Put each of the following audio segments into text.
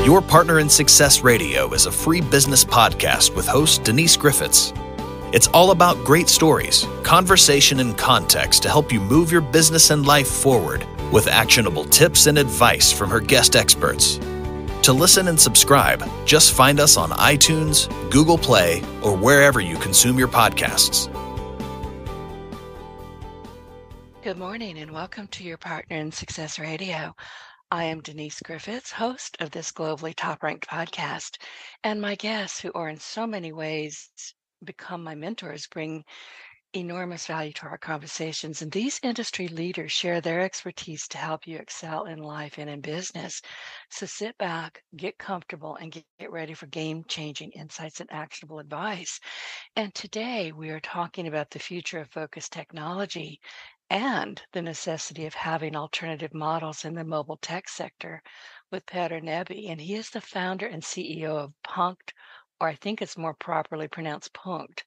Your Partner in Success Radio is a free business podcast with host Denise Griffitts. It's all about great stories, conversation, and context to help you move your business and life forward with actionable tips and advice from her guest experts. To listen and subscribe, just find us on iTunes, Google Play, or wherever you consume your podcasts. Good morning and welcome to Your Partner in Success Radio. I am Denise Griffitts, host of this globally top-ranked podcast, and my guests, who are in so many ways become my mentors, bring enormous value to our conversations. And these industry leaders share their expertise to help you excel in life and in business. So sit back, get comfortable, and get ready for game-changing insights and actionable advice. And today we are talking about the future of focused technology and the necessity of having alternative models in the mobile tech sector with Petter Neby. And he is the founder and CEO of Punkt, or I think it's more properly pronounced Punkt.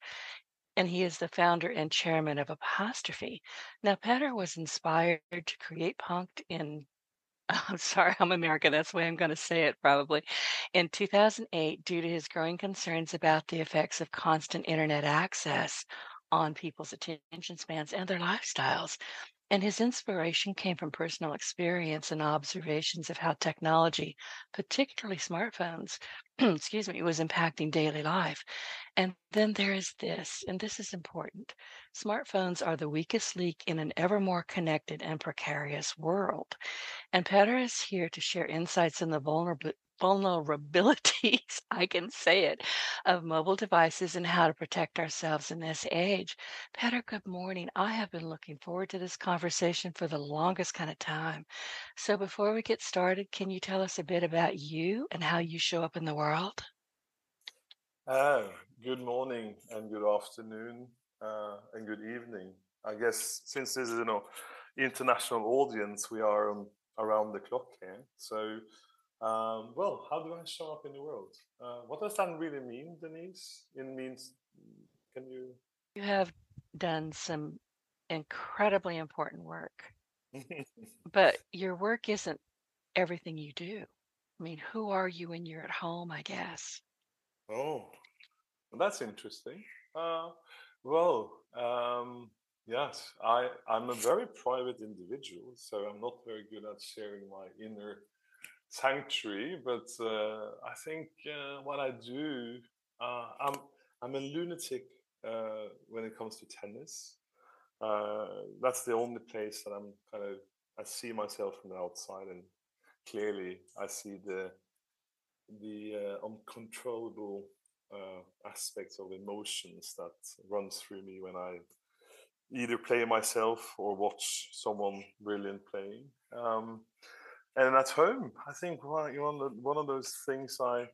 And he is the founder and chairman of Apostrophy. Now, Petter was inspired to create Punkt in, I'm sorry, I'm American, that's the way I'm going to say it probably, in 2008 due to his growing concerns about the effects of constant internet access on people's attention spans and their lifestyles. And his inspiration came from personal experience and observations of how technology, particularly smartphones, excuse me, was impacting daily life. And then there is this, and this is important. Smartphones are the weakest link in an ever more connected and precarious world. And Petter is here to share insights in the vulnerabilities, I can say it, of mobile devices and how to protect ourselves in this age. Petter, good morning. I have been looking forward to this conversation for the longest kind of time. So before we get started, can you tell us a bit about you and how you show up in the world? Good morning and good afternoon and good evening. I guess since this is an international audience, we are around the clock here. So, well, how do I show up in the world? What does that really mean, Denise? It means, can you? You have done some incredibly important work, but your work isn't everything you do. I mean, who are you when you're at home, I guess? Oh, that's interesting. Well, yes, I'm a very private individual, so I'm not very good at sharing my inner sanctuary. But I think what I do, I'm a lunatic when it comes to tennis. That's the only place that I see myself from the outside, and clearly I see the uncontrollable aspects of emotions that runs through me when I either play myself or watch someone brilliant playing. And at home, I think one of those things I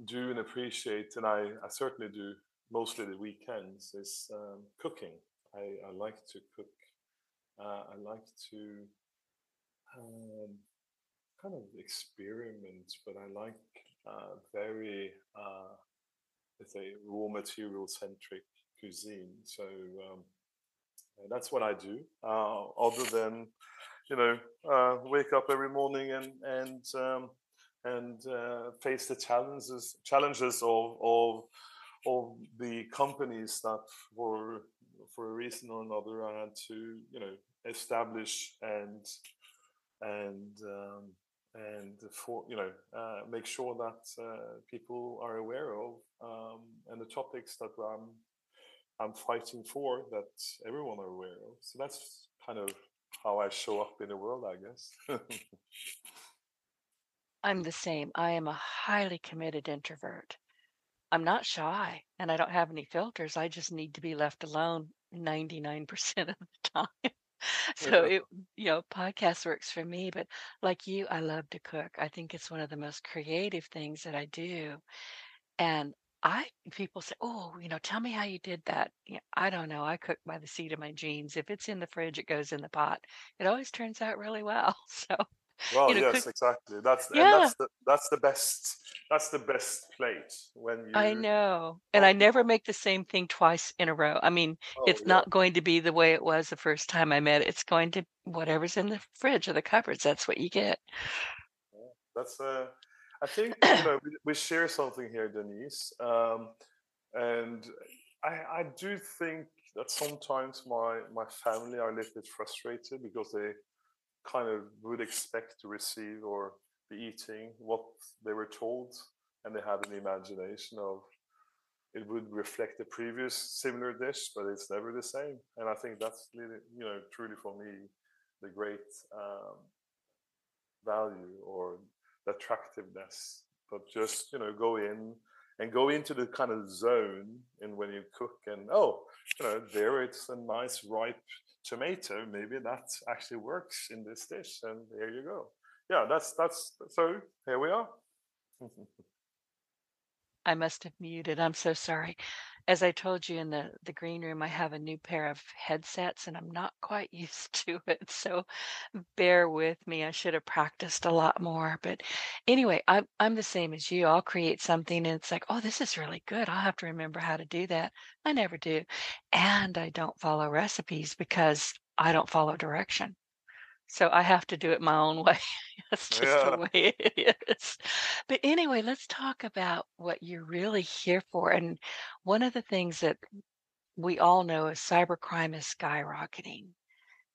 do and appreciate, and I certainly do mostly the weekends, is cooking. I like to cook. I like to kind of experiment, but I like very, let's say, raw material centric cuisine. So that's what I do. Other than, wake up every morning and face the challenges of the companies that for a reason or another I had to establish and for make sure that people are aware of and the topics that I'm fighting for, that everyone are aware of. So that's kind of how I show up in the world, I guess. I'm the same. I am a highly committed introvert. I'm not shy and I don't have any filters. I just need to be left alone 99% of the time. So podcast works for me, but like you, I love to cook. I think it's one of the most creative things that I do. And people say, oh, tell me how you did that. I don't know. I cook by the seat of my jeans. If it's in the fridge, it goes in the pot. It always turns out really well. So, Well, cook. yes, exactly. That's Yeah, the best plate when I you. know. And I Oh, never make the same thing twice in a row. I mean, oh it's yeah. not going to be the way it was the first time I met it. It's going to whatever's in the fridge or the cupboards. That's what you get. That's I think we share something here, Denise, and I do think that sometimes my family are a little bit frustrated because they kind of would expect to receive or be eating what they were told, and they had an imagination of it would reflect the previous similar dish, but it's never the same. And I think that's really, truly for me, the great value or the attractiveness. But just go in and go into the kind of zone, and when you cook, and there it's a nice ripe tomato. Maybe that actually works in this dish, and there you go. Yeah, that's so. Here we are. I must have muted. I'm so sorry. As I told you in the green room, I have a new pair of headsets and I'm not quite used to it. So bear with me. I should have practiced a lot more. But anyway, I'm the same as you. I'll create something and it's like, oh, this is really good. I'll have to remember how to do that. I never do. And I don't follow recipes because I don't follow direction. So I have to do it my own way. That's just the Yeah. way it is. But anyway, let's talk about what you're really here for. And one of the things that we all know is cybercrime is skyrocketing.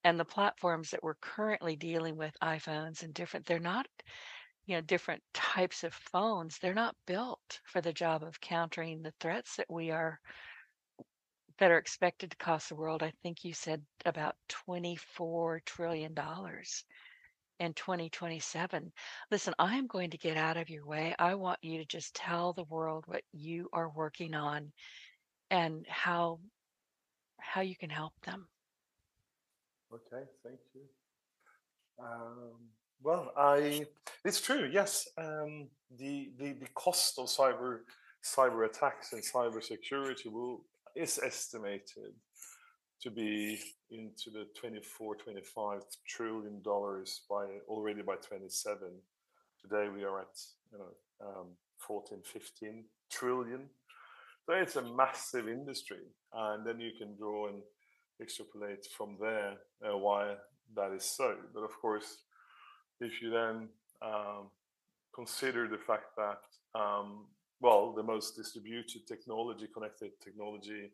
And the platforms that we're currently dealing with, iPhones and they're not, different types of phones, they're not built for the job of countering the threats that are expected to cost the world. I think you said about $24 trillion in 2027. Listen, I am going to get out of your way. I want you to just tell the world what you are working on and how you can help them. Okay. Thank you. Well, it's true. Yes, the cost of cyber attacks and cyber security is estimated to be into the 24-25 trillion dollars already by 27. Today we are at 14-15 trillion. So it's a massive industry, and then you can draw and extrapolate from there why that is so. But of course, if you then consider the fact that the most distributed technology, connected technology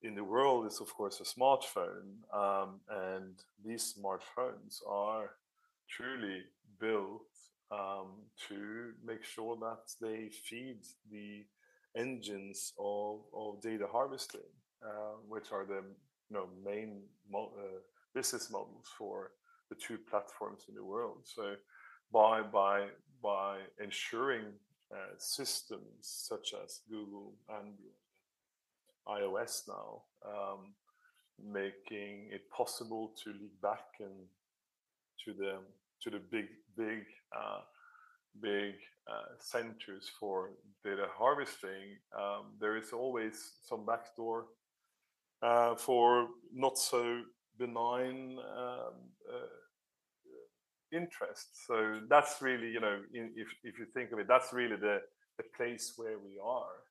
in the world is of course a smartphone, and these smartphones are truly built to make sure that they feed the engines of data harvesting, which are the main business models for the two platforms in the world. So by ensuring systems such as Google, Android, iOS now, making it possible to lead back and to the big centers for data harvesting, there is always some backdoor for not so benign interests. So that's really, if you think of it, that's really the place where we are.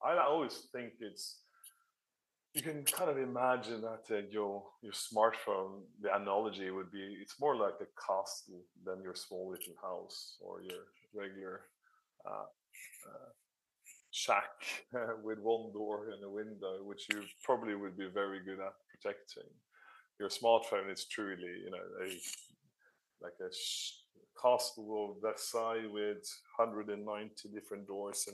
I always think you can kind of imagine that your smartphone, the analogy would be, it's more like a castle than your small little house or your regular shack with one door and a window, which you probably would be very good at protecting. Your smartphone is truly, like a castle of Versailles with 190 different doors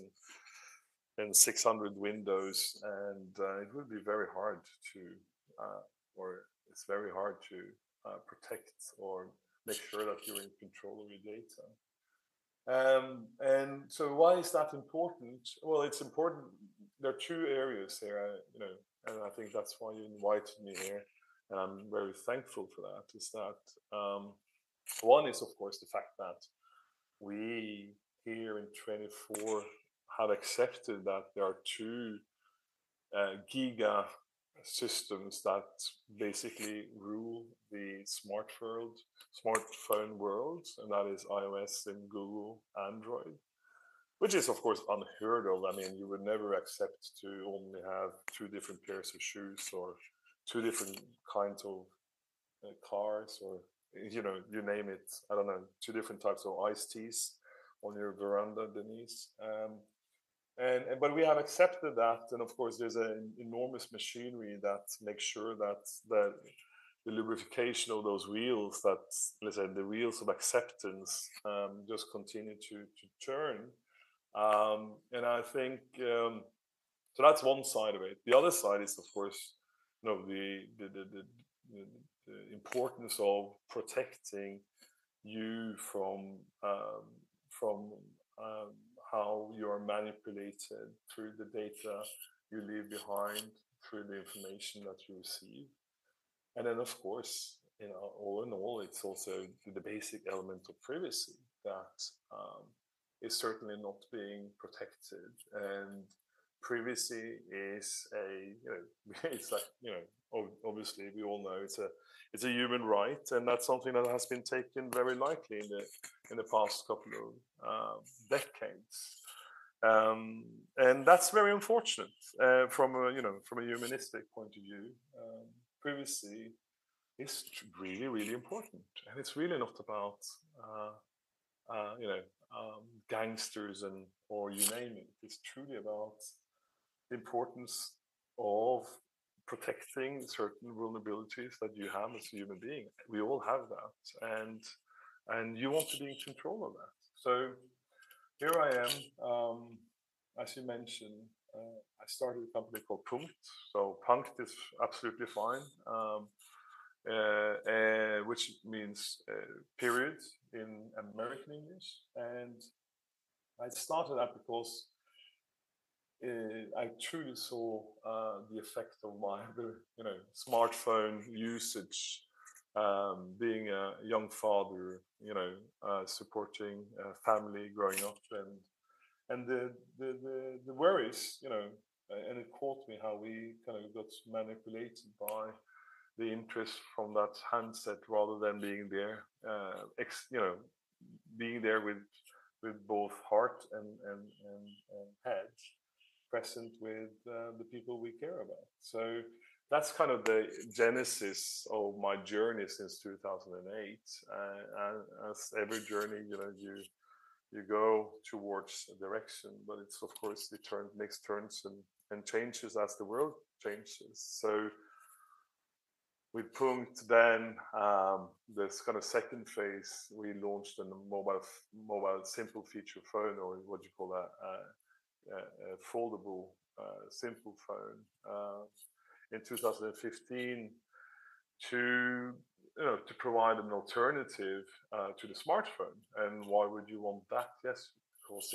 and 600 windows, and it would be very hard to, or it's very hard to protect or make sure that you're in control of your data. And so, why is that important? Well, it's important. There are two areas here, and I think that's why you invited me here, and I'm very thankful for that. Is that one is, of course, the fact that we here in 24 have accepted that there are two giga systems that basically rule the smartphone world, and that is iOS and Google Android, which is of course unheard of. I mean, you would never accept to only have two different pairs of shoes or two different kinds of cars or you name it. I don't know, 2 different types of iced teas on your veranda, Denise. But we have accepted that, and of course, there's an enormous machinery that makes sure that the lubrication of those wheels, that, let's say, the wheels of acceptance, just continue to turn. And I think so. That's one side of it. The other side is, of course, the importance of protecting you from how you are manipulated through the data you leave behind, through the information that you receive. And then, of course, all in all, it's also the basic element of privacy that is certainly not being protected. And privacy is it's like, obviously we all know it's a human right, and that's something that has been taken very lightly in the past couple of decades. And that's very unfortunate from a humanistic point of view. Privacy is really, really important, and it's really not about gangsters or you name it. It's truly about the importance of protecting certain vulnerabilities that you have as a human being. We all have that, and you want to be in control of that. So here I am. As you mentioned, I started a company called Punkt. So Punkt is absolutely fine, which means period in American English. And I started that because I truly saw the effect of my smartphone usage, being a young father, supporting a family growing up, and the worries, and it caught me how we kind of got manipulated by the interest from that handset rather than being there, being there with both heart and head present with the people we care about. So that's kind of the genesis of my journey since 2008. And as every journey, you go towards a direction, but it's, of course, makes turns and changes as the world changes. So with Punkt, then this kind of second phase, we launched a mobile simple feature phone, or what you call that, a foldable simple phone, in 2015 to provide an alternative to the smartphone. And why would you want that? Yes, because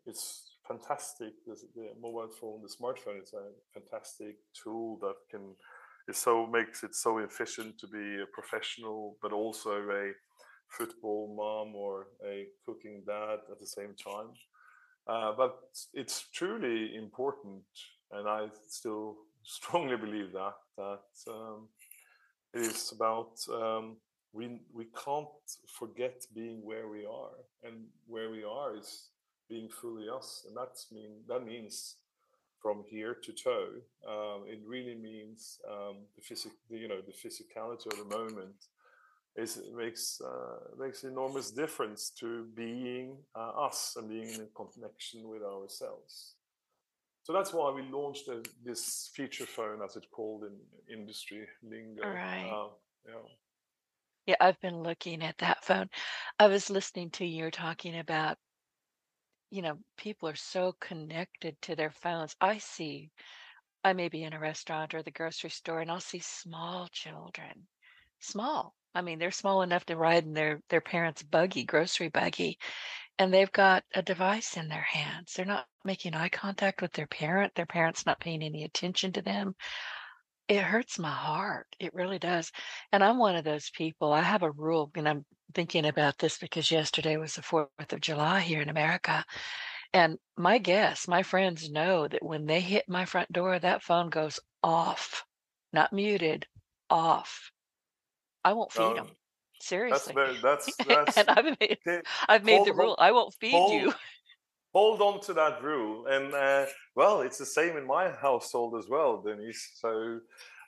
it's fantastic. The mobile phone, the smartphone, is a fantastic tool that makes it so efficient to be a professional, but also a football mom or a cooking dad at the same time. But it's truly important, and I still strongly believe that it is about we can't forget being where we are, and where we are is being fully us, and that means from here to toe. It really means the physicality of the moment makes enormous difference to being us and being in connection with ourselves. So that's why we launched this feature phone, as it's called in industry lingo. Right. Yeah, I've been looking at that phone. I was listening to you talking about, people are so connected to their phones. I may be in a restaurant or the grocery store, and I'll see small children. Small. I mean, they're small enough to ride in their parents' grocery buggy, and they've got a device in their hands. They're not making eye contact with their parent's not paying any attention to them. It hurts my heart. It really does. And I'm one of those people. I have a rule, and I'm thinking about this because yesterday was the 4th of July here in America. And my friends know that when they hit my front door, that phone goes off, not muted, off. I won't feed them. Seriously. That's And I've made the rule. I won't feed you. Hold on to that rule. And well, it's the same in my household as well, Denise. So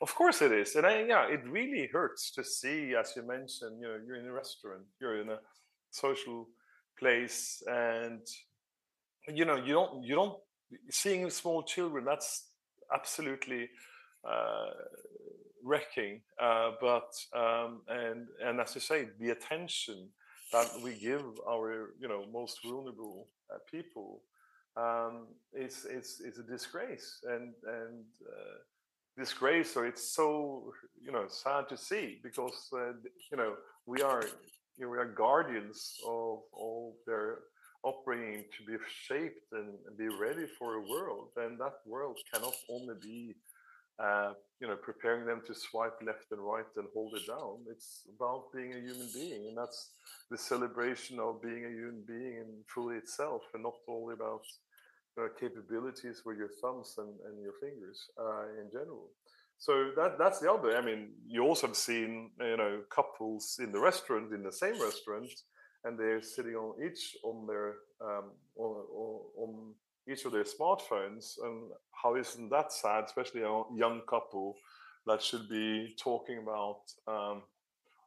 Of course it is, and it really hurts to see, as you mentioned, you're in a restaurant, you're in a social place, and you don't seeing small children. That's absolutely uh, wrecking. And as you say, the attention that we give our most vulnerable people is a disgrace, and disgrace. Or it's so sad to see, because we are we are guardians of their upbringing, to be shaped and be ready for a world, and that world cannot only be preparing them to swipe left and right and hold it down. It's about being a human being, and that's the celebration of being a human being in fully itself, and not only about capabilities with your thumbs and your fingers in general. So that's the other. I mean, you also have seen couples in the restaurant, in the same restaurant, and they're sitting on each on their on each of their smartphones. And how isn't that sad, especially a young couple that should be talking about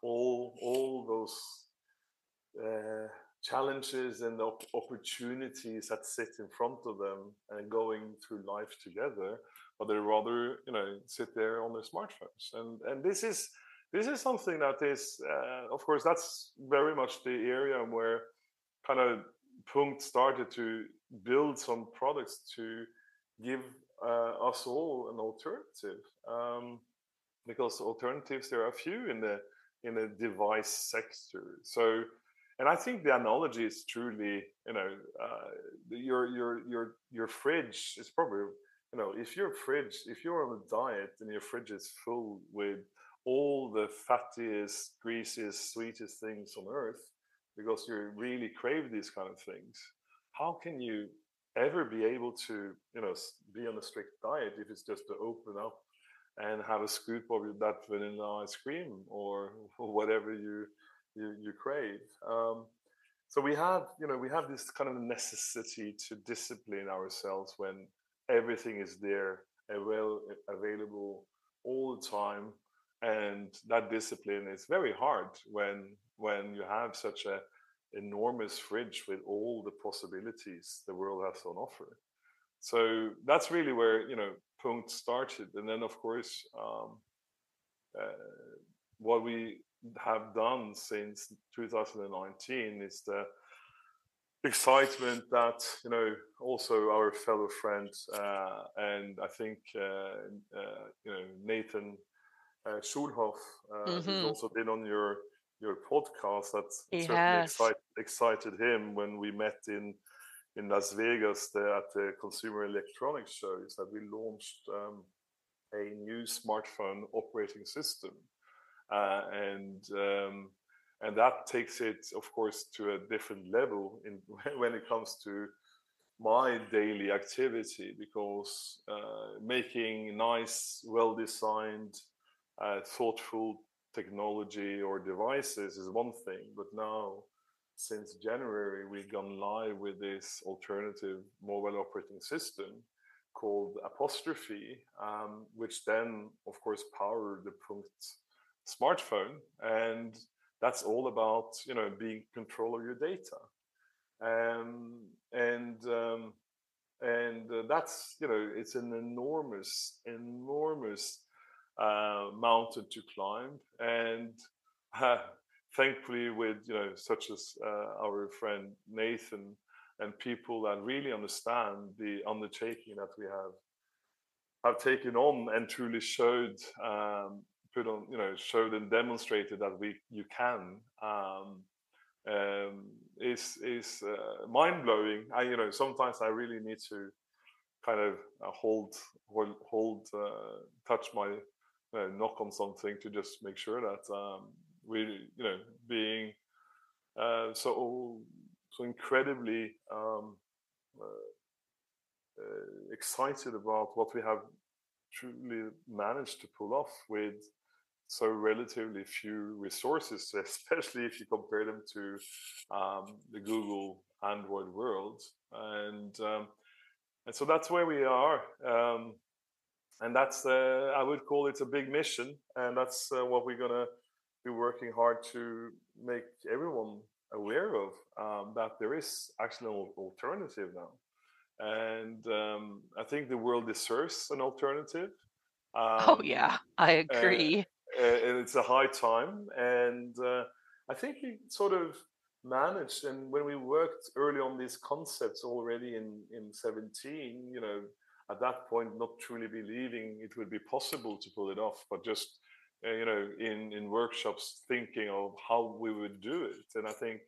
all those challenges and the opportunities that sit in front of them and going through life together, but they rather sit there on their smartphones. And this is something that is of course, that's very much the area where kind of Punkt started to build some products to give us all an alternative, because alternatives, there are a few in the device sector. So, and I think the analogy is truly, your fridge is probably, if you're on a diet and your fridge is full with all the fattiest, greasiest, sweetest things on earth, because you really crave these kind of things, how can you ever be able to, be on a strict diet if it's just to open up and have a scoop of that vanilla ice cream or whatever you crave? So we have this kind of necessity to discipline ourselves when everything is there and well available all the time, and that discipline is very hard when you have such a enormous fridge with all the possibilities the world has on offer. So that's really where Punkt started, and then of course what we have done since 2019 is the excitement that also our fellow friends and I think Nathan Schulhoff, who's also been on your podcast, that He certainly has. excited him when we met in Las Vegas at the Consumer Electronics Show, is that we launched a new smartphone operating system, and that takes it, of course, to a different level when it comes to my daily activity, because making nice, well-designed, thoughtful technology or devices is one thing, but now, since January, we've gone live with this alternative mobile operating system called Apostrophy, which then, of course, power the Punkt smartphone, and that's all about being in control of your data, and that's it's an enormous mountain to climb, and thankfully with such as our friend Nathan and people that really understand the undertaking that we have taken on, and truly showed showed and demonstrated that you can, is mind blowing. Sometimes I really need to kind of touch my knock on something to just make sure that we being so incredibly excited about what we have truly managed to pull off with so relatively few resources, especially if you compare them to the Google Android world, and so that's where we are. And that's I would call it a big mission, and that's what we're gonna be working hard to make everyone aware of, that there is actually an alternative now, and I think the world deserves an alternative. Oh, Um, yeah, I uh, agree. and it's a high time, and I think he sort of managed. And when we worked early on these concepts already in 17, at that point, not truly believing it would be possible to pull it off, but just in workshops thinking of how we would do it. And I think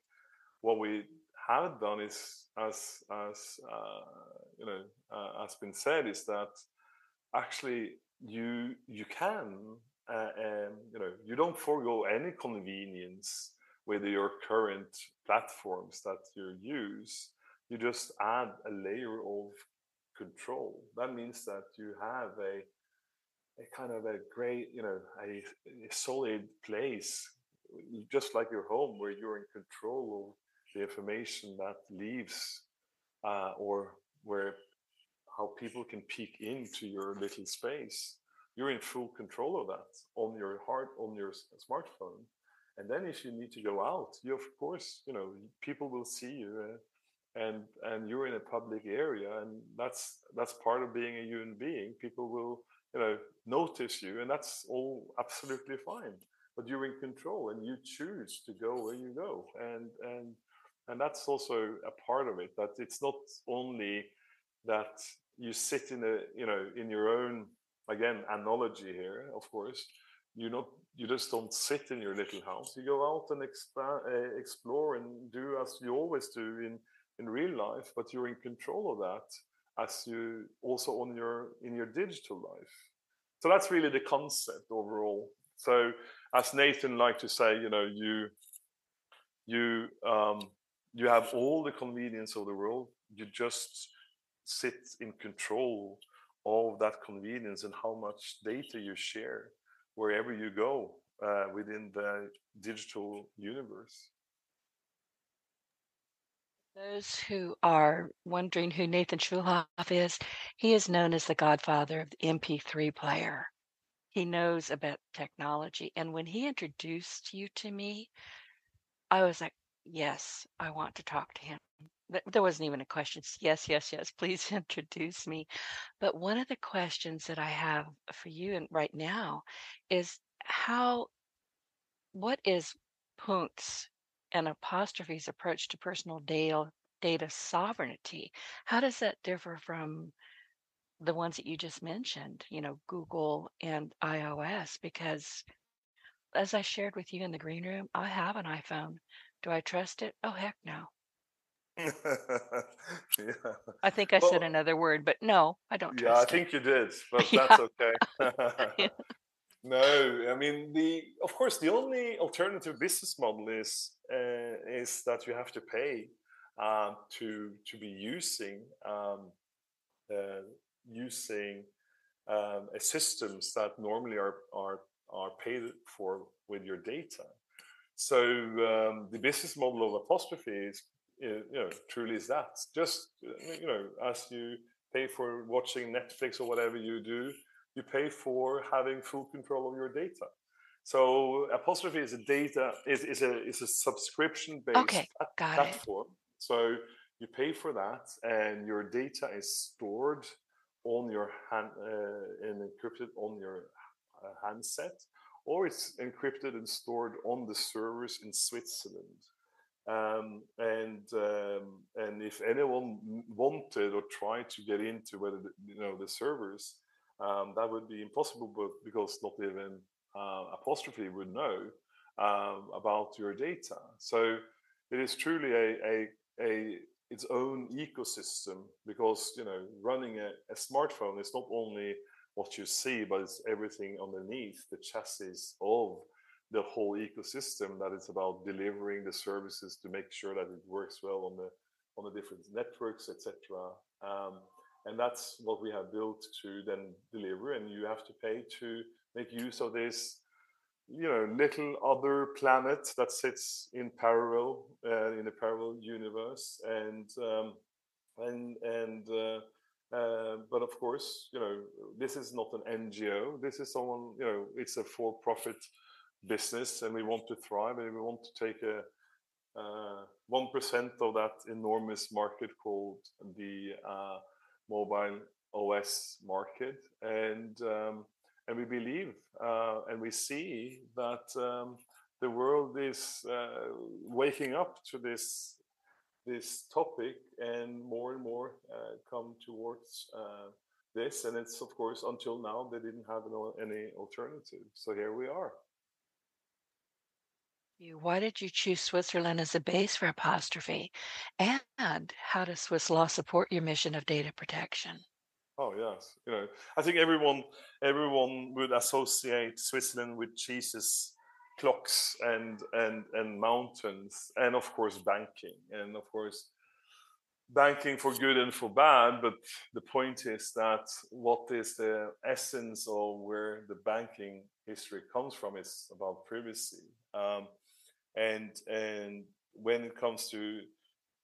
what we have done is, has been said, is that actually you can you don't forego any convenience with your current platforms that you use. You just add a layer of control. That means that you have a kind of a great, a solid place, just like your home, where you're in control of the information that leaves, or where how people can peek into your little space. You're in full control of that on your on your smartphone. And then if you need to go out, you of course, people will see you, and you're in a public area, and that's part of being a human being. People will, notice you, and that's all absolutely fine. But you're in control, and you choose to go where you go, and that's also a part of it. That it's not only that you sit in a in your own, again, analogy here, of course. You just don't sit in your little house. You go out and explore and do as you always do in real life, but you're in control of that as you also on your in your digital life. So that's really the concept overall. So as Nathan liked to say, you you have all the convenience of the world. You just sit in control of that convenience and how much data you share wherever you go within the digital universe. Those who are wondering who Nathan Schulhoff is, he is known as the godfather of the MP3 player. He knows about technology. And when he introduced you to me, I was like, yes, I want to talk to him. There wasn't even a question. Yes, yes, yes, please introduce me. But one of the questions that I have for you and right now is what is Punkt's and Apostrophe's approach to personal data sovereignty? How does that differ from the ones that you just mentioned, Google and iOS? Because as I shared with you in the green room, I have an iPhone. Do I trust it? Oh, heck no. Yeah. I think I said Well, another word, but no, I don't yeah, I trust it. think you did, but Yeah. that's okay. No, I mean, the of course the only alternative business model is that you have to pay to be uh, using systems that normally are paid for with your data. So the business model of Apostrophe is, truly is that. Just as you pay for watching Netflix or whatever you do, you pay for having full control of your data. So Apostrophe is a data is a subscription based Okay, got it. platform. So you pay for that, and your data is stored on your hand and encrypted on your handset, or it's encrypted and stored on the servers in Switzerland. And if anyone wanted or tried to get into whether the servers, that would be impossible, but because not even Apostrophe would know about your data. So it is truly a its own ecosystem, because running a smartphone is not only what you see, but it's everything underneath the chassis of the whole ecosystem, that it's about delivering the services to make sure that it works well on the different networks, etc. And that's what we have built to then deliver. And you have to pay to make use of this, little other planet that sits in parallel in a parallel universe, and But of course, this is not an NGO. This is someone, it's a for-profit business, and we want to thrive, and we want to take a 1% of that enormous market called the mobile OS market, and we believe and we see that the world is waking up to this topic, and more come towards this. And it's, of course, until now they didn't have any alternative. So here we are. Why did you choose Switzerland as a base for Apostrophy? And how does Swiss law support your mission of data protection? Oh yes, I think everyone would associate Switzerland with cheeses, clocks, and mountains, and of course banking, and of course banking for good and for bad. But the point is that what is the essence of where the banking history comes from is about privacy, and when it comes to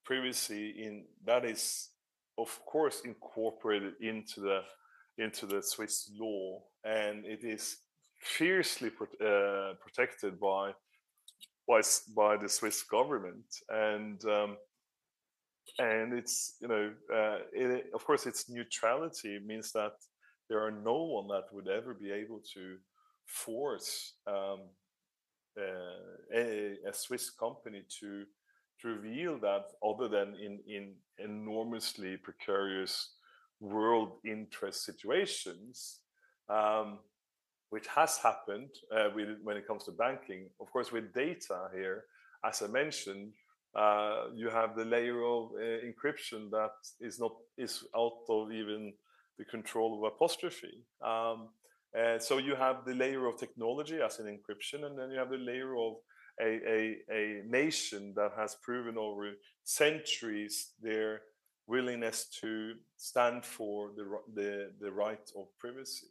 privacy, that is of course incorporated into the Swiss law, and it is fiercely protected by the Swiss government, and it's of course its neutrality means that there are no one that would ever be able to force a Swiss company to reveal that, other than in enormously precarious world interest situations, which has happened when it comes to banking. Of course, with data here, as I mentioned, you have the layer of encryption that is out of even the control of Apostrophy. So you have the layer of technology as an encryption, and then you have the layer of a nation that has proven over centuries their willingness to stand for the right of privacy.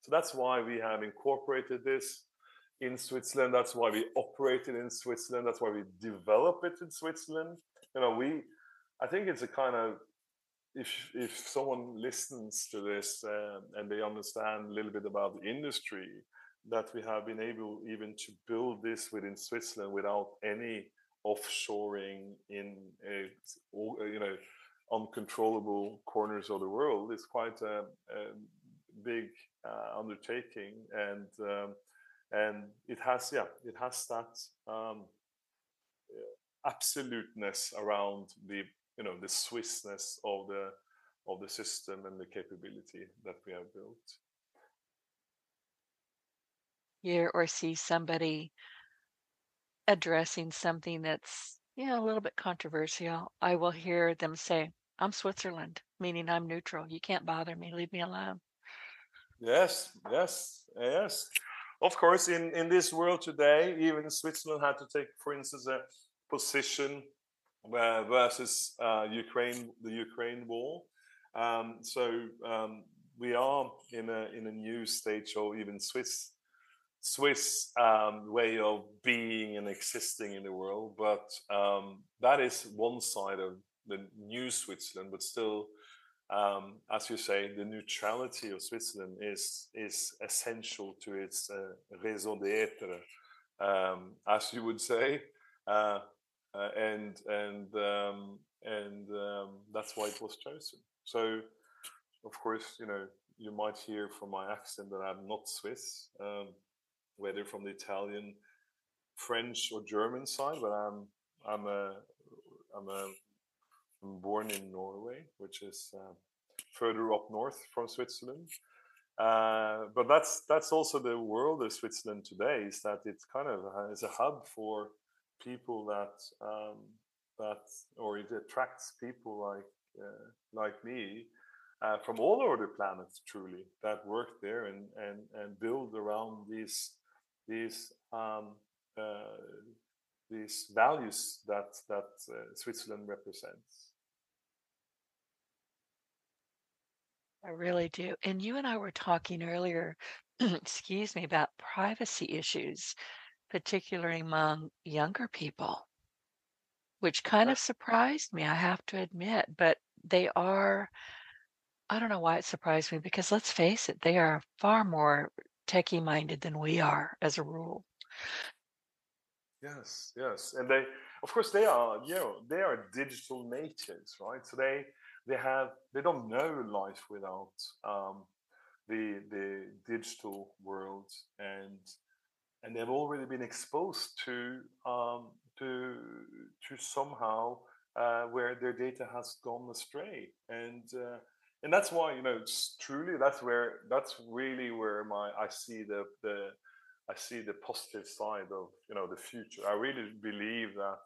So that's why we have incorporated this in Switzerland. That's why we operate it in Switzerland. That's why we develop it in Switzerland. I think it's a kind of, if someone listens to this and they understand a little bit about the industry, that we have been able even to build this within Switzerland without any offshoring in uncontrollable corners of the world. It's quite a big undertaking, and it has that absoluteness around the Swissness of the system and the capability that we have built. Hear or see somebody addressing something that's a little bit controversial, I will hear them say, "I'm Switzerland," meaning I'm neutral. You can't bother me. Leave me alone. Yes. Of course, in this world today, even Switzerland had to take, for instance, a position versus the Ukraine war. So we are in a new stage of even Swiss way of being and existing in the world. But that is one side of the new Switzerland. But still, as you say, the neutrality of Switzerland is essential to its raison d'être, as you would say, and that's why it was chosen. So, of course, you might hear from my accent that I'm not Swiss, whether from the Italian, French, or German side, but I'm born in Norway, which is further up north from Switzerland. But that's also the world of Switzerland today, is that it's kind of is a hub for people or it attracts people like me from all over the planet, truly, that work there and build around these values that Switzerland represents. I really do. And you and I were talking earlier, excuse me, about privacy issues, particularly among younger people, which kind of surprised me, I have to admit. But they are I don't know why it surprised me because let's face it, they are far more techie minded than we are as a rule. Yes, yes, and they, of course, they are. They are digital natives, right? So they don't know life without the digital world, and they've already been exposed to to somehow where their data has gone astray, and that's why it's truly that's really where my I see the positive side of the future. I really believe that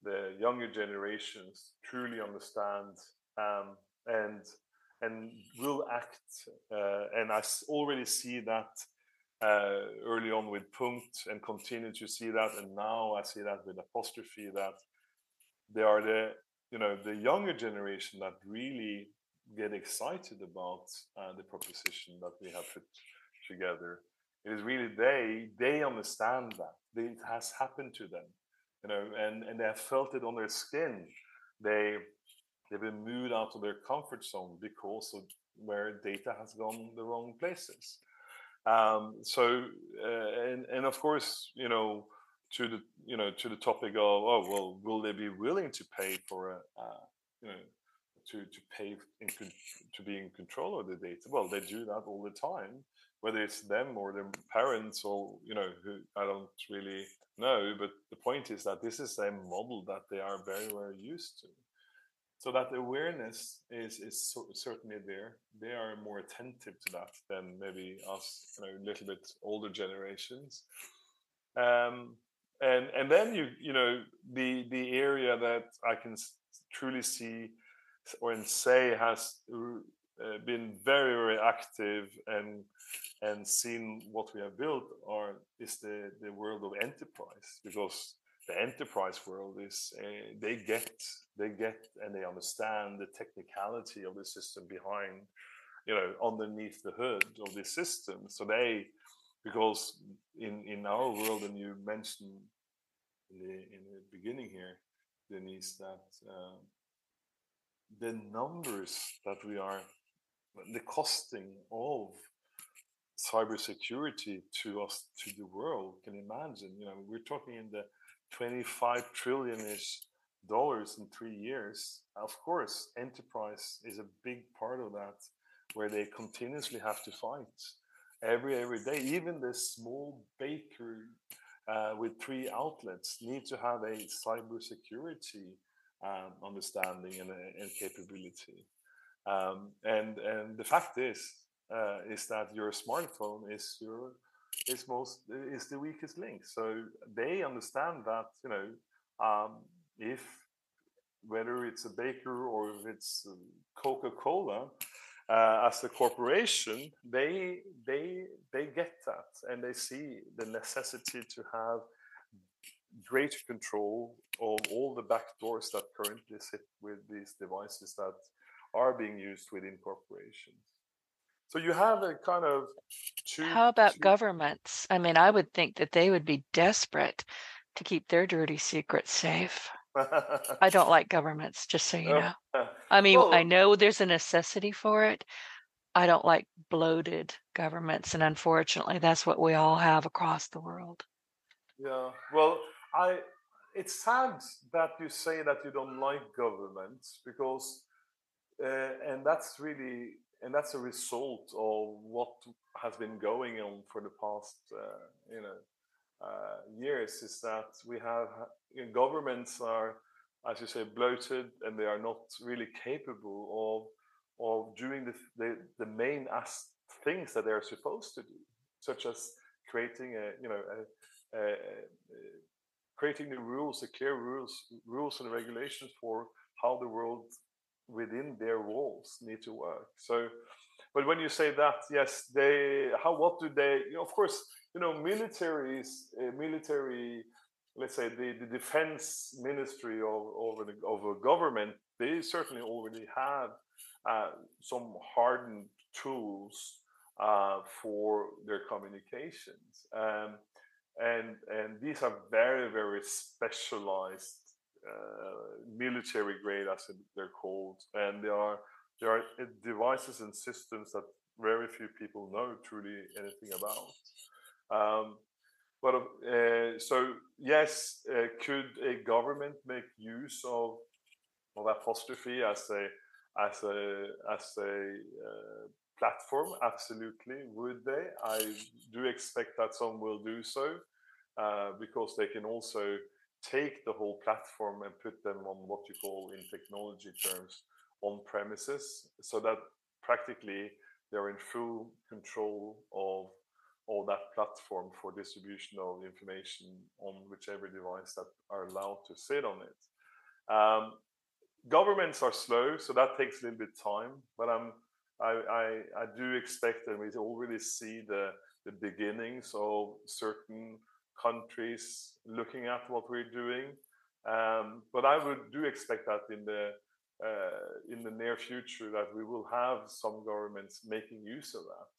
the younger generations truly understand um, and and will act, and already see that early on with Punkt and continue to see that, and now I see that with Apostrophe, that they are the younger generation that really get excited about the proposition that we have put together. It is really they understand that it has happened to them, and they have felt it on their skin. They've been moved out of their comfort zone because of where data has gone the wrong places. So and of course, to the topic of, oh well, will they be willing to pay for you know to pay to be in control of the data? Well, they do that all the time, whether it's them or their parents, or who I don't really know. But the point is that this is a model that they are very, very used to. So that awareness is certainly there. They are more attentive to that than maybe us, a little bit older generations. Um, and then the area that I can truly see or say has been very, very active and seen what we have built is the world of enterprise, because the enterprise world is they get and they understand the technicality of the system behind, underneath the hood of the system. So because in our world, and you mentioned in the beginning here, Denise, that the numbers that the costing of cybersecurity to us, to the world, can imagine. We're talking in the 25 trillion-ish dollars in 3 years. Of course, enterprise is a big part of that, where they continuously have to fight every day. Even the small bakery with 3 outlets need to have a cybersecurity understanding and capability. And the fact is that your smartphone is the weakest link. So they understand that, if whether it's a baker or if it's Coca-Cola, as a corporation, they get that, and they see the necessity to have greater control of all the backdoors that currently sit with these devices that are being used within corporations. So you have a kind of How about governments? I mean, I would think that they would be desperate to keep their dirty secrets safe. I don't like governments, just so you know. I mean, I know there's a necessity for it. I don't like bloated governments, and unfortunately, that's what we all have across the world. Yeah, well, it's sad that you say that you don't like governments, because and that's a result of what has been going on for the past years, is that we have governments are, as you say, bloated, and they are not really capable of doing the main things that they are supposed to do, such as creating creating the rules, the clear rules and regulations for how the world within their walls need to work. So, but when you say that, yes, what do they? Of course, military. Let's say the defense ministry of a government, they certainly already have some hardened tools for their communications. And these are very, very specialized military grade, as they're called, and they are there are devices and systems that very few people know truly anything about. Um, so yes, could a government make use of Apostrophe as a platform? Absolutely, would they? I do expect that some will do so, because they can also take the whole platform and put them on what you call in technology terms on premises, so that practically they're in full control of all that platform for distribution of information on whichever device that are allowed to sit on it. Governments are slow, so that takes a little bit of time. But I do expect, and we already see the beginnings of certain countries looking at what we're doing. But I do expect that in the near future that we will have some governments making use of that.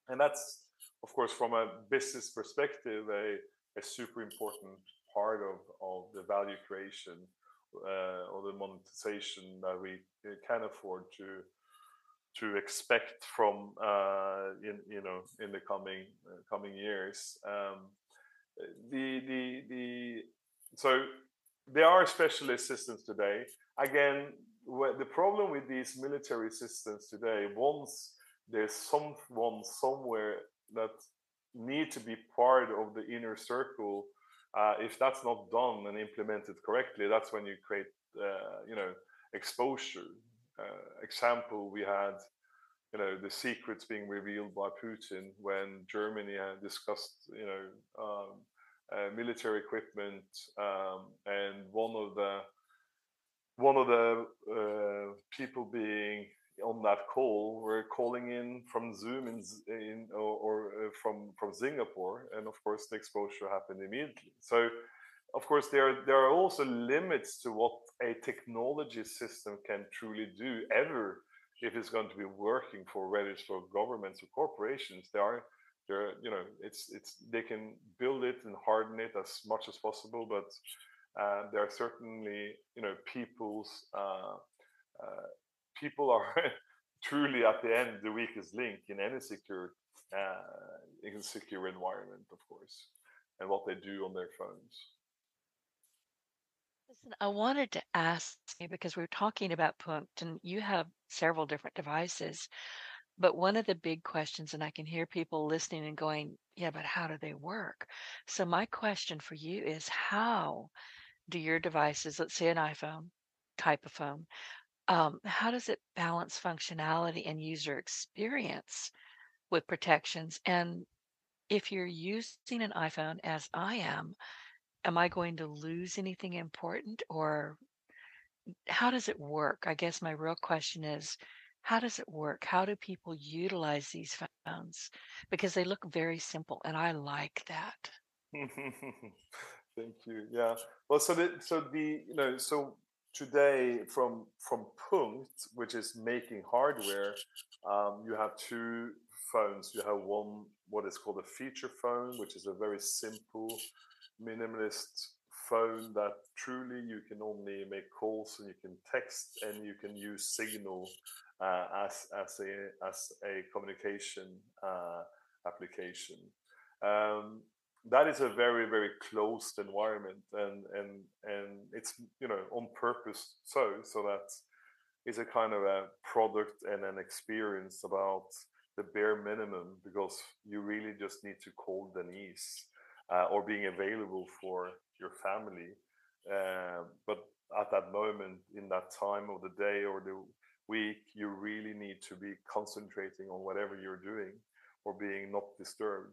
And that's, of course, from a business perspective, a super important part of the value creation, or the monetization that we can afford to expect from in the coming years. So there are specialist systems today. Again, the problem with these military systems today, once there's someone somewhere that need to be part of the inner circle, if that's not done and implemented correctly, that's when you create exposure. Example, we had the secrets being revealed by Putin when Germany had discussed military equipment, and one of the people being on that call were calling in from Zoom from Singapore, and of course the exposure happened immediately. So of course there are also limits to what a technology system can truly do ever, if it's going to be working for, whether it's for governments or corporations. They can build it and harden it as much as possible, but there are certainly people are truly at the end the weakest link in any secure environment, of course, and what they do on their phones. Listen, I wanted to ask you, because we were talking about Punkt, and you have several different devices, but one of the big questions, and I can hear people listening and going, yeah, but how do they work? So my question for you is, how do your devices, let's say an iPhone, type of phone, how does it balance functionality and user experience with protections? And if you're using an iPhone, as I am I going to lose anything important, or how does it work? I guess my real question is, how does it work? How do people utilize these phones? Because they look very simple, and I like that. Thank you. Yeah. Well, so today from Punkt, which is making hardware, you have two phones. You have one, what is called a feature phone, which is a very simple, minimalist phone that truly you can only make calls and you can text and you can use Signal as a communication application. That is a very, very closed environment, and it's on purpose, so that is a kind of a product and an experience about the bare minimum, because you really just need to call Denise, or being available for your family, but at that moment in that time of the day or the week, you really need to be concentrating on whatever you're doing or being not disturbed,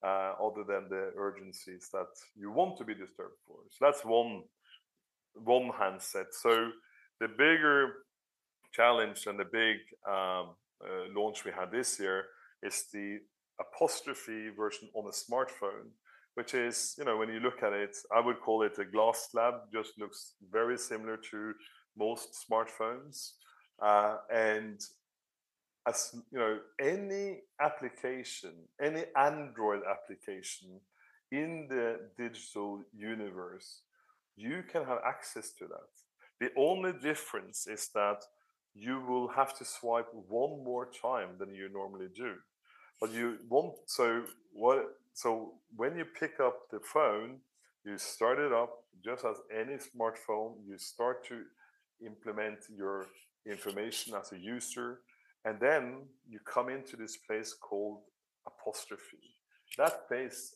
other than the urgencies that you want to be disturbed for. So that's one handset. So the bigger challenge and the big launch we had this year is the Apostrophe version on a smartphone, which is, when you look at it, I would call it a glass slab. Just looks very similar to most smartphones, and as any application, any Android application in the digital universe, you can have access to that. The only difference is that you will have to swipe one more time than you normally do. But you won't. So what? So when you pick up the phone, you start it up just as any smartphone. You start to implement your information as a user, and then you come into this place called apostrophe. That place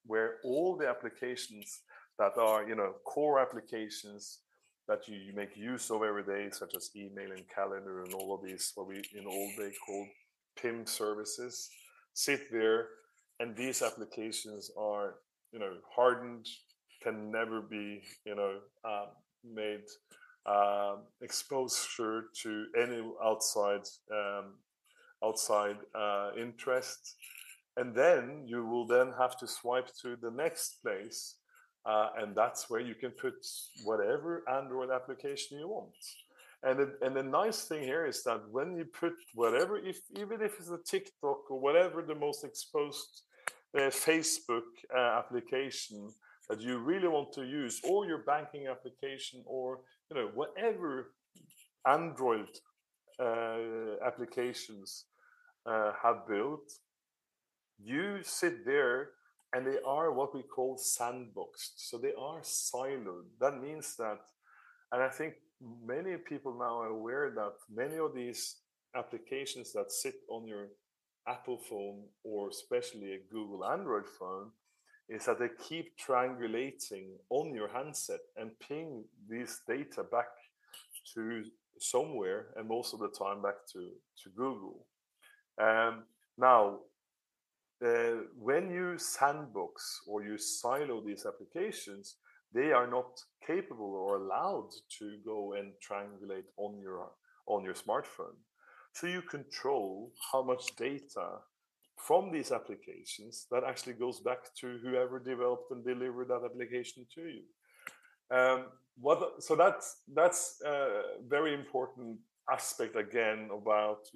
where all the applications that are, core applications that you make use of every day, such as email and calendar and all of these, what we in old day called PIM services, sit there, and these applications are, hardened, can never be, made exposure to any outside interest. And then you will then have to swipe to the next place, and that's where you can put whatever Android application you want. And the nice thing here is that when you put whatever, even if it's a TikTok or whatever the most exposed Facebook application that you really want to use, or your banking application, or whatever Android applications have built, you sit there, and they are what we call sandboxed. So they are siloed. That means that, and I think many people now are aware that many of these applications that sit on your Apple phone, or especially a Google Android phone, is that they keep triangulating on your handset and ping these data back to somewhere, and most of the time back to Google. Now, when you sandbox or you silo these applications, they are not capable or allowed to go and triangulate on your smartphone. So you control how much data from these applications that actually goes back to whoever developed and delivered that application to you. So that's a very important aspect again about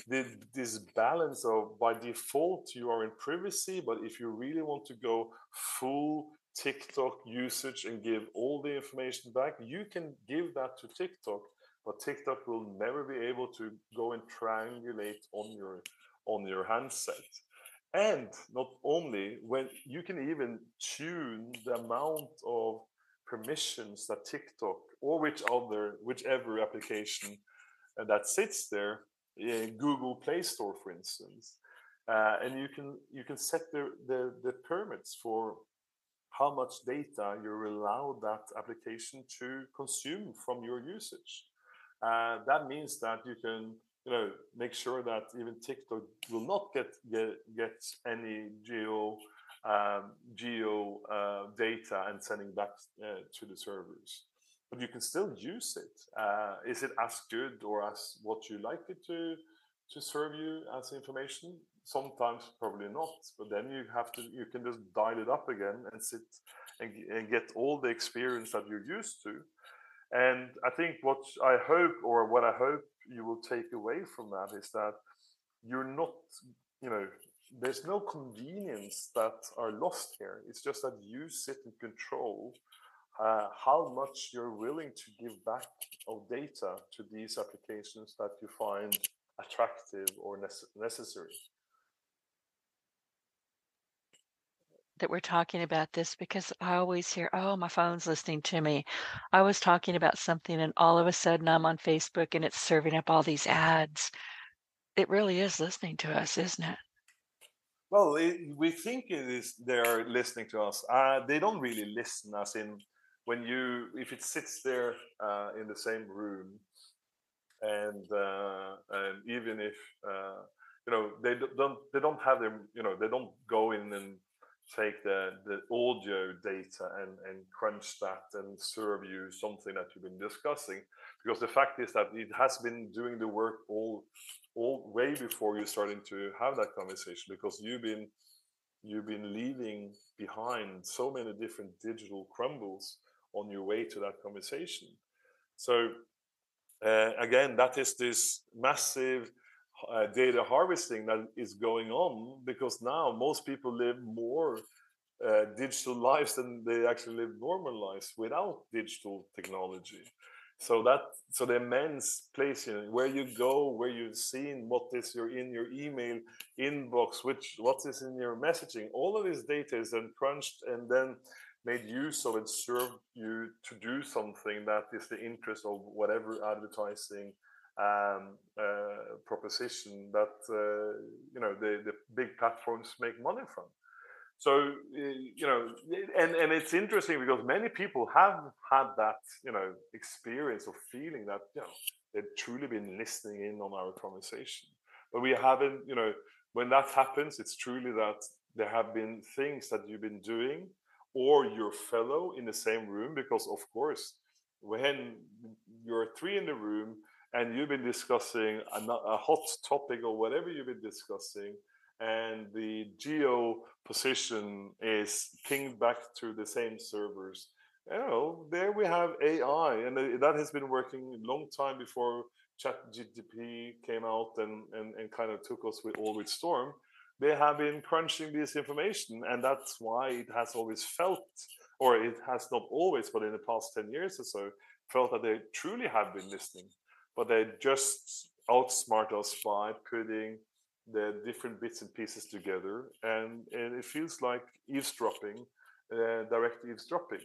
this balance of, by default you are in privacy, but if you really want to go full TikTok usage and give all the information back, you can give that to TikTok, but TikTok will never be able to go and triangulate on your handset. And not only, when you can even tune the amount of permissions that TikTok or whichever application that sits there in Google Play Store, for instance, and you can set the permits for how much data you're allowed that application to consume from your usage. That means that you can make sure that even TikTok will not get any geo data and sending back to the servers. But you can still use it. Is it as good or as what you like it to serve you as information? Sometimes probably not. But then you can just dial it up again and sit and get all the experience that you're used to. And I think what I hope you will take away from that is that you're not, there's no convenience that are lost here. It's just that you sit and control how much you're willing to give back of data to these applications that you find attractive or necessary. That we're talking about this, because I always hear, oh, my phone's listening to me. I was talking about something and all of a sudden I'm on Facebook and it's serving up all these ads. It really is listening to us, isn't it? Well, we think it is. They're listening to us. They don't really listen, as in if it sits there in the same room, and even if they don't have them, they don't go in and take the audio data and crunch that and serve you something that you've been discussing, because the fact is that it has been doing the work all way before you starting to have that conversation, because you've been leaving behind so many different digital crumbles on your way to that conversation. So again, that is this massive data harvesting that is going on, because now most people live more digital lives than they actually live normal lives without digital technology. So the immense place, where you go, where you've seen what is in your email inbox, what is in your messaging, all of this data is then crunched and then made use of and served you to do something that is the interest of whatever advertising proposition that the big platforms make money from. So and it's interesting because many people have had that experience of feeling that they've truly been listening in on our conversation, but we haven't. When that happens, it's truly that there have been things that you've been doing or your fellow in the same room, because of course when you're three in the room and you've been discussing a hot topic or whatever you've been discussing, and the geo position is pinged back to the same servers. There we have AI, and that has been working a long time before ChatGPT came out and kind of took us with storm. They have been crunching this information, and that's why it has always felt, or it has not always, but in the past 10 years or so, felt that they truly have been listening, but they just outsmart us by putting the different bits and pieces together, and it feels like eavesdropping, direct eavesdropping.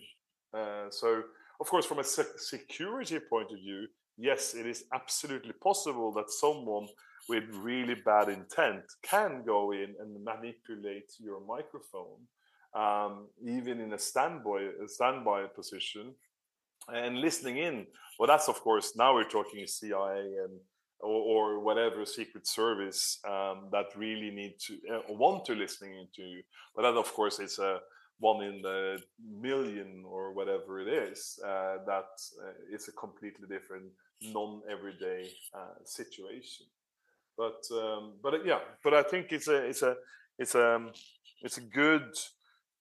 So, of course, from a security point of view, yes, it is absolutely possible that someone with really bad intent can go in and manipulate your microphone, even in a standby position, and listening in. Well, that's of course, now we're talking CIA and or whatever secret service that really need to want to listening into you. But that of course is a 1 in the million or whatever it is. That is a completely different, non-everyday situation. But I think it's a good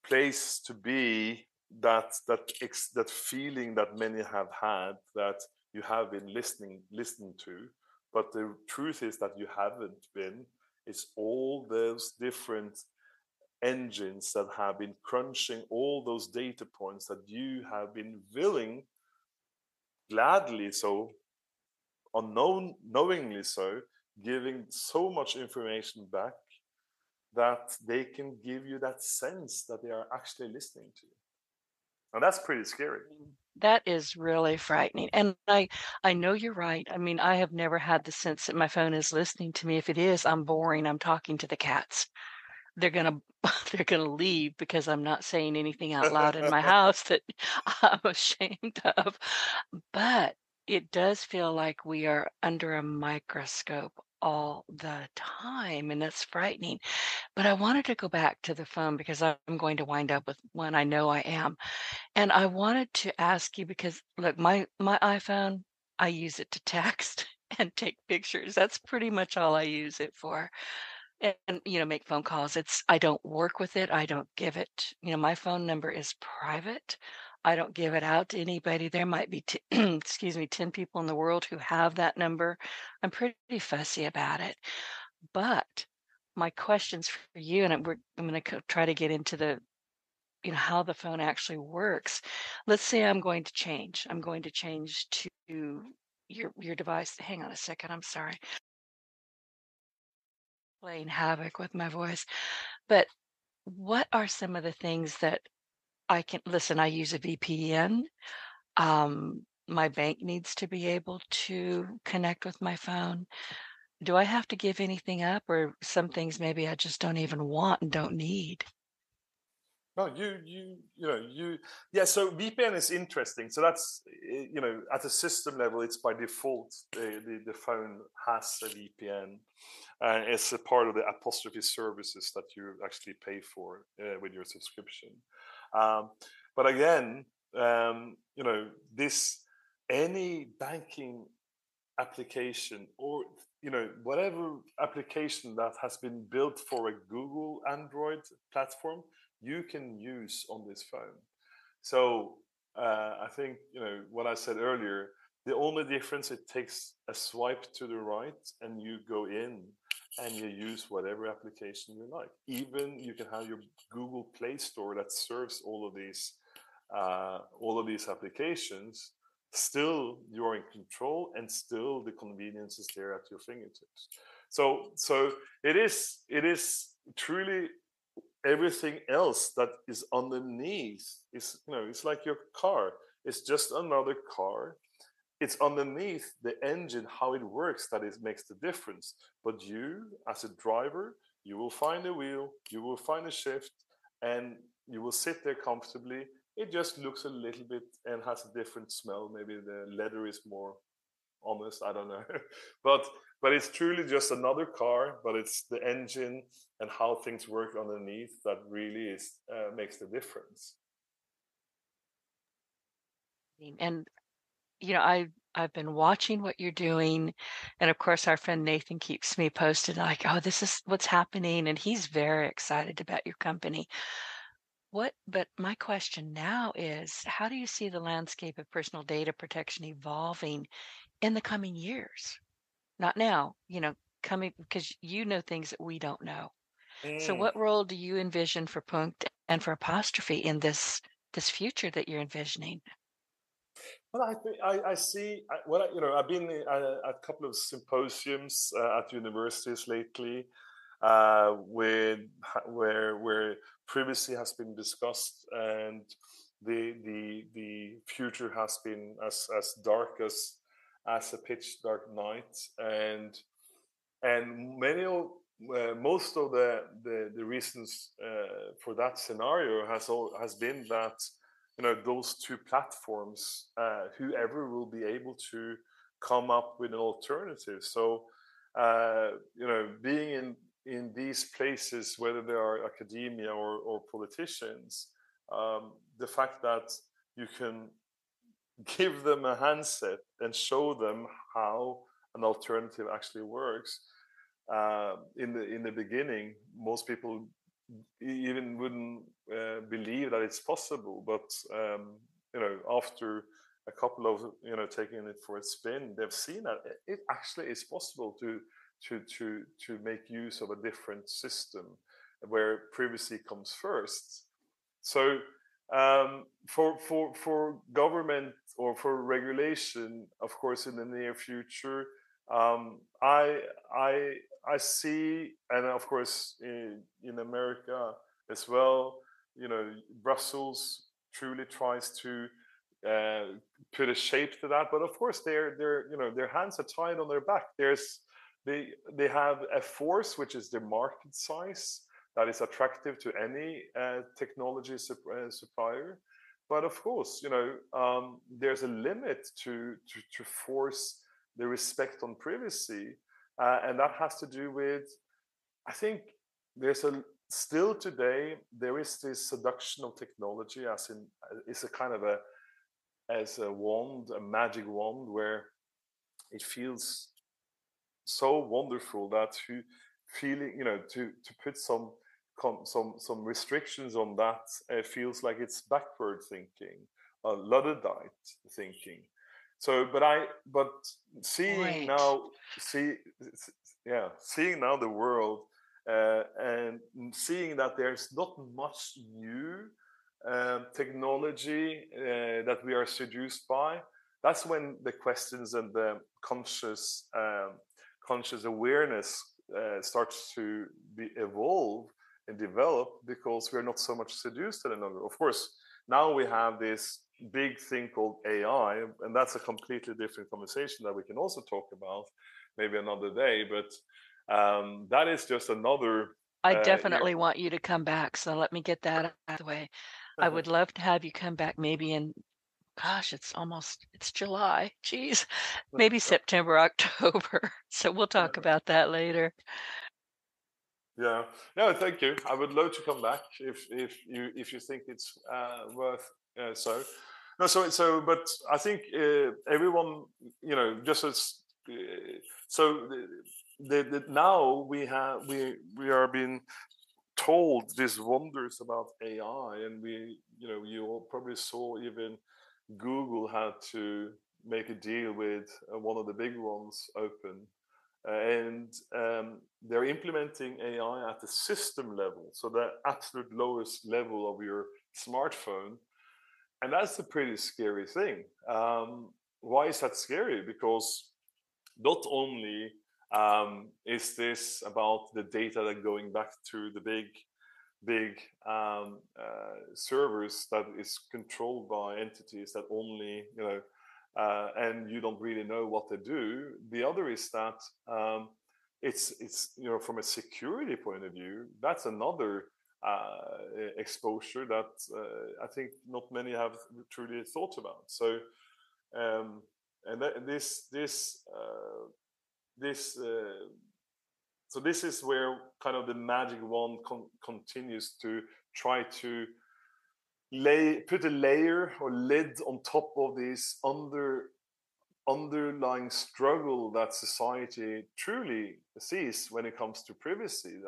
place to be. That feeling that many have had, that you have been listening to, but the truth is that you haven't been. It's all those different engines that have been crunching all those data points that you have been willing, gladly so, knowingly so, giving so much information back, that they can give you that sense that they are actually listening to you. And that's pretty scary. That is really frightening. And I know you're right. I mean, I have never had the sense that my phone is listening to me. If it is, I'm boring. I'm talking to the cats. They're gonna they're gonna leave because I'm not saying anything out loud in my house that I'm ashamed of. But it does feel like we are under a microscope all the time, and that's frightening. But I wanted to go back to the phone because I'm going to wind up with one. I know I am. And I wanted to ask you because look, my iPhone, I use it to text and take pictures. That's pretty much all I use it for. And make phone calls. I don't work with it. I don't give it, my phone number is private. I don't give it out to anybody. There might be, excuse me, 10 people in the world who have that number. I'm pretty fussy about it. But my questions for you, and I'm going to try to get into the how the phone actually works. Let's say I'm going to change. I'm going to change to your device. Hang on a second. I'm sorry. Playing havoc with my voice. But what are some of the things that I can listen? I use a VPN. My bank needs to be able to connect with my phone. Do I have to give anything up, or some things maybe I just don't even want and don't need? No, yeah. So VPN is interesting. So that's at a system level, it's by default the phone has a VPN. It's a part of the Apostrophy services that you actually pay for with your subscription. But again, this any banking application or whatever application that has been built for a Google Android platform, you can use on this phone. So I think what I said earlier, the only difference, it takes a swipe to the right and you go in and you use whatever application you like. Even you can have your Google Play Store that serves all of these applications still you're in control, and still the convenience is there at your fingertips. So it is truly everything else that is underneath is, it's like your car. It's just another car. It's underneath the engine, how it works, that it makes the difference. But you, as a driver, you will find a wheel, you will find a shift, and you will sit there comfortably. It just looks a little bit and has a different smell. Maybe the leather is more honest, I don't know. but it's truly just another car, but it's the engine and how things work underneath that really is makes the difference. And I've been watching what you're doing, and of course our friend Nathan keeps me posted like, oh, this is what's happening, and he's very excited about your company. But my question now is, how do you see the landscape of personal data protection evolving in the coming years? Not now, coming, because you know things that we don't know. So Mm. what role do you envision for Punkt and for Apostrophe in this future that you're envisioning? Well, I think I see. I've been at a couple of symposiums at universities lately, with where privacy has been discussed, and the future has been as dark as a pitch dark night, and most of the reasons for that scenario has been that those two platforms, whoever will be able to come up with an alternative. So being in these places, whether they are academia or politicians, the fact that you can give them a handset and show them how an alternative actually works. In the beginning, most people even wouldn't believe that it's possible, but after a couple of taking it for a spin, they've seen that it actually is possible to make use of a different system where privacy comes first. So for government or for regulation, of course, in the near future, I see, and of course in America as well, Brussels truly tries to put a shape to that, but of course their hands are tied on their back. They have a force, which is their market size, that is attractive to any technology supplier. But of course, there's a limit to force the respect on privacy, and that has to do with, I think, still today there is this seduction of technology, as in it's a kind of as a wand, a magic wand, where it feels so wonderful that to put some restrictions on that feels like it's backward thinking, Luddite thinking. So, but seeing Right. now, seeing now the world, and seeing that there's not much new technology that we are seduced by. That's when the questions and the conscious awareness starts to evolve and develop, because we're not so much seduced any longer. Of course, now we have this big thing called AI, and that's a completely different conversation that we can also talk about maybe another day. But that is just another. I definitely want you to come back, so let me get that out of the way. I would love to have you come back maybe in, gosh, it's July. Geez, maybe September, October. So we'll talk about that later. Yeah, no, thank you. I would love to come back if you think it's worth so. No, but I think everyone, just as so now we are being told these wonders about AI, and you all probably saw even Google had to make a deal with one of the big ones, Open, and they're implementing AI at the system level, so the absolute lowest level of your smartphone, and that's a pretty scary thing. why is that scary? Because not only is this about the data that going back to the big servers that is controlled by entities that only and you don't really know what they do. The other is that it's from a security point of view, that's another exposure that I think not many have truly thought about. So and so this is where kind of the magic wand continues to try to put a layer or lid on top of this underlying struggle that society truly sees when it comes to privacy.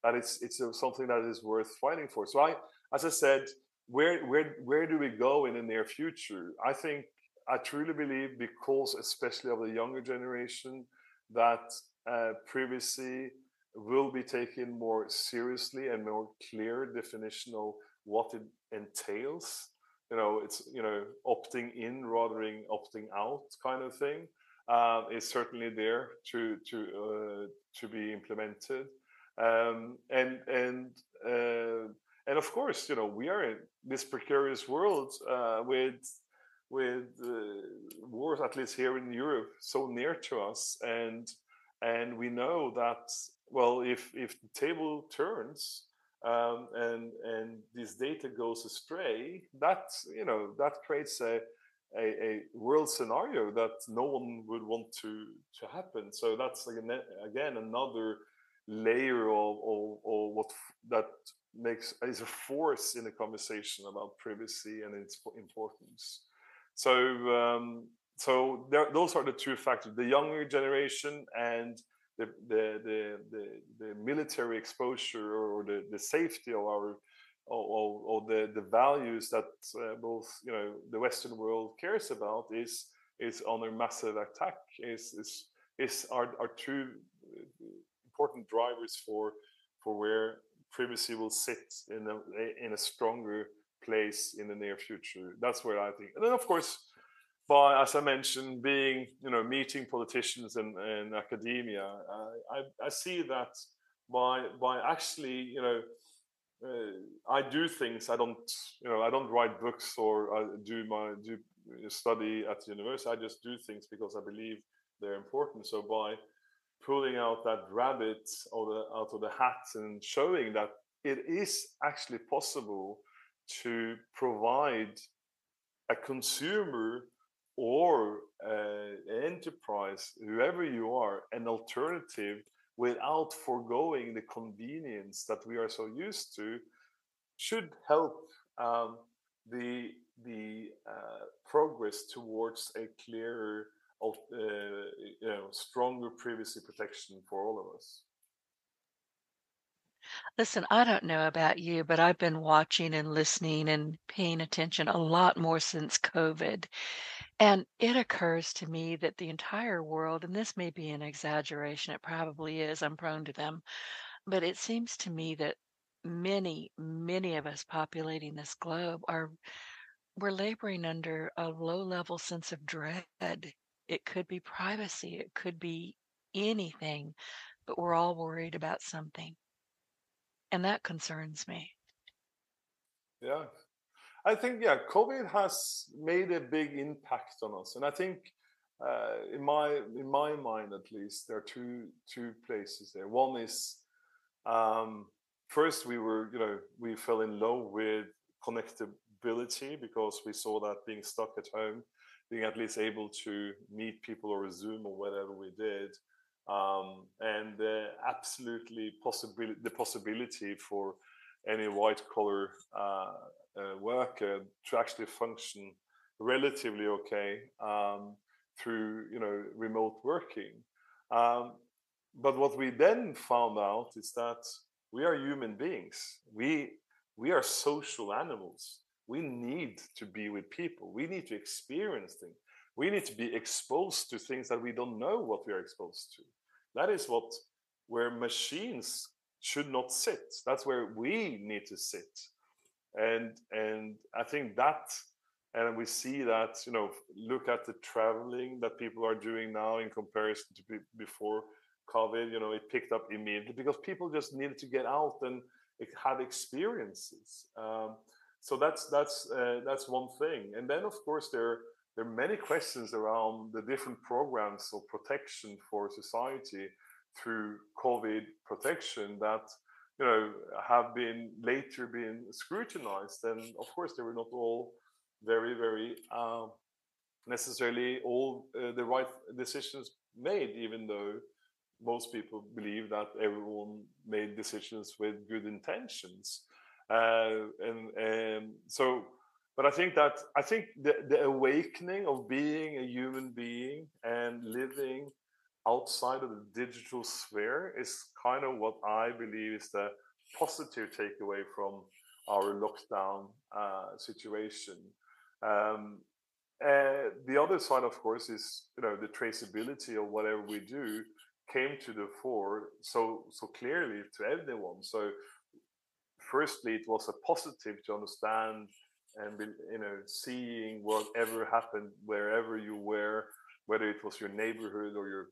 That it's something that is worth fighting for. So as I said, where do we go in the near future? I truly believe, because especially of the younger generation, that privacy will be taken more seriously and more clear definition of what it entails. It's opting in rather than opting out kind of thing is certainly there to be implemented. And of course, we are in this precarious world with wars, at least here in Europe, so near to us, and we know that, well, if the table turns and this data goes astray, that creates a world scenario that no one would want to happen. So that's again another layer of what that is a force in the conversation about privacy and its importance. So those are the two factors: the younger generation and the military exposure, or the safety of our or the values that both the Western world cares about is under massive attack. Are two important drivers for where privacy will sit in a stronger place in the near future. That's where I think. And then of course, as I mentioned, meeting politicians and academia, I see that by actually I do things. I don't write books or I do study at the university. I just do things because I believe they're important. So by pulling out that rabbit out of the hat and showing that it is actually possible to provide a consumer or an enterprise, whoever you are, an alternative without foregoing the convenience that we are so used to, should help the progress towards a clearer, stronger privacy protection for all of us. Listen, I don't know about you, but I've been watching and listening and paying attention a lot more since COVID. And it occurs to me that the entire world, and this may be an exaggeration, it probably is, I'm prone to them, but it seems to me that many, many of us populating this globe we're laboring under a low-level sense of dread. It could be privacy, it could be anything, but we're all worried about something. And that concerns me. Yeah. I think, COVID has made a big impact on us. And I think in my mind, at least, there are two places there. One is, first we fell in love with connectability, because we saw that being stuck at home, being at least able to meet people over Zoom or whatever we did, and absolutely the possibility for any white collar worker to actually function relatively okay through remote working. But what we then found out is that we are human beings. We are social animals. We need to be with people. We need to experience things. We need to be exposed to things that we don't know what we are exposed to. That is where machines should not sit. That's where we need to sit. And I think that And we see that, look at the traveling that people are doing now in comparison to before COVID. It picked up immediately because people just needed to get out and have experiences. So that's one thing. And then, of course, there are many questions around the different programs of protection for society through COVID protection that have been later been scrutinized. And of course, they were not all very, very necessarily all the right decisions made, even though most people believe that everyone made decisions with good intentions. So, but I think the awakening of being a human being and living outside of the digital sphere is kind of what I believe is the positive takeaway from our lockdown situation. Um, the other side, of course, is the traceability of whatever we do came to the fore so clearly to everyone. So, firstly, it was a positive to understand and seeing whatever happened wherever you were, whether it was your neighborhood or your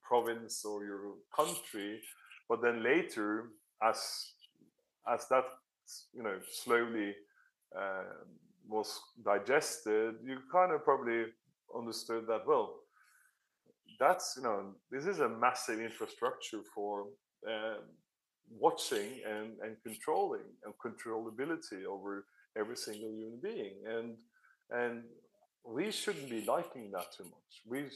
province or your country. But then later, as that slowly was digested, you kind of probably understood that, well, that's this is a massive infrastructure for watching and controlling and controllability over every single human being, and we shouldn't be liking that too much. We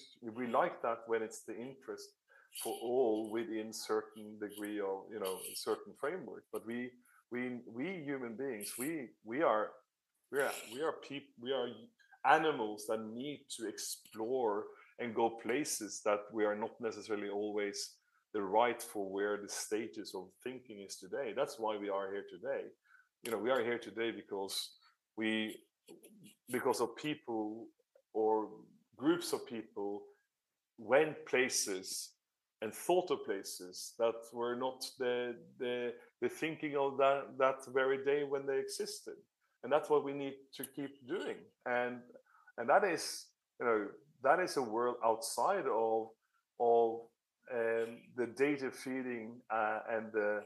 like that when it's the interest for all within certain degree of certain framework. But we human beings, we are animals that need to explore and go places that we are not necessarily always the right for where the status of thinking is today. That's why we are here today. We are here today because of people or groups of people went places and thought of places that were not the thinking of that very day when they existed. And that's what we need to keep doing. And that is that is a world outside of the data feeding and the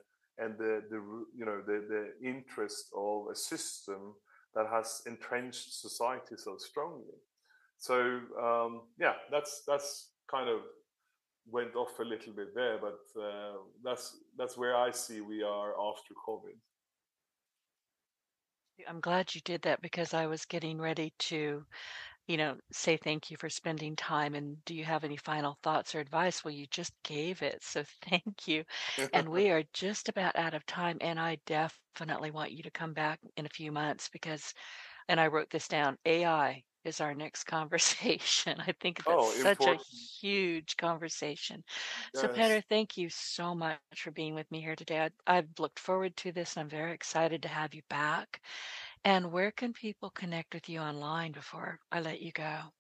interest of a system that has entrenched society so strongly. So that's kind of went off a little bit there, but that's where I see we are after COVID. I'm glad you did that because I was getting ready to say thank you for spending time. And do you have any final thoughts or advice? Well, you just gave it. So thank you. And we are just about out of time. And I definitely want you to come back in a few months because, and I wrote this down, AI is our next conversation. I think that's such a Important. huge conversation. So, Yes. Petter, thank you so much for being with me here today. I've looked forward to this and I'm very excited to have you back. And where can people connect with you online before I let you go?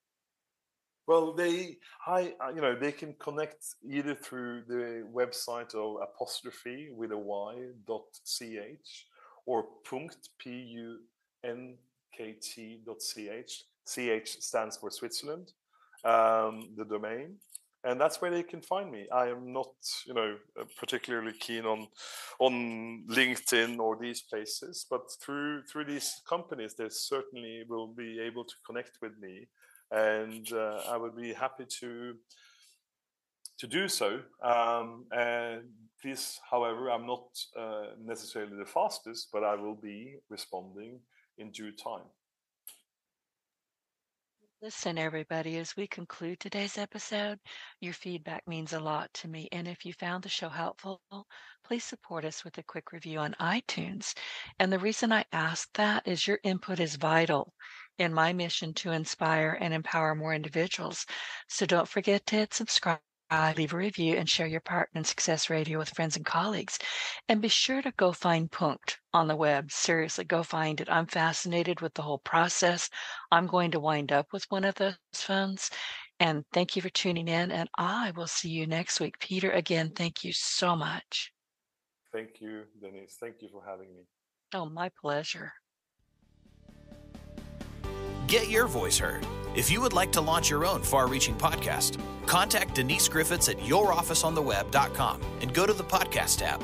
Well, they can connect either through the website of Apostrophy with a y.ch or Punkt punkt.ch. CH stands for Switzerland, the domain, and that's where they can find me. I am not particularly keen on LinkedIn or these places, but through these companies, they certainly will be able to connect with me. And I would be happy to do so. And please, however, I'm not necessarily the fastest, but I will be responding in due time. Listen, everybody, as we conclude today's episode, your feedback means a lot to me. And if you found the show helpful, please support us with a quick review on iTunes. And the reason I ask that is your input is vital in my mission to inspire and empower more individuals. So don't forget to hit subscribe, leave a review, and share your part in Success Radio with friends and colleagues. And be sure to go find Punkt on the web. Seriously, go find it. I'm fascinated with the whole process. I'm going to wind up with one of those phones. And thank you for tuning in. And I will see you next week. Peter, again, thank you so much. Thank you, Denise. Thank you for having me. Oh, my pleasure. Get your voice heard. If you would like to launch your own far-reaching podcast, contact Denise Griffitts at yourofficeontheweb.com and go to the podcast tab.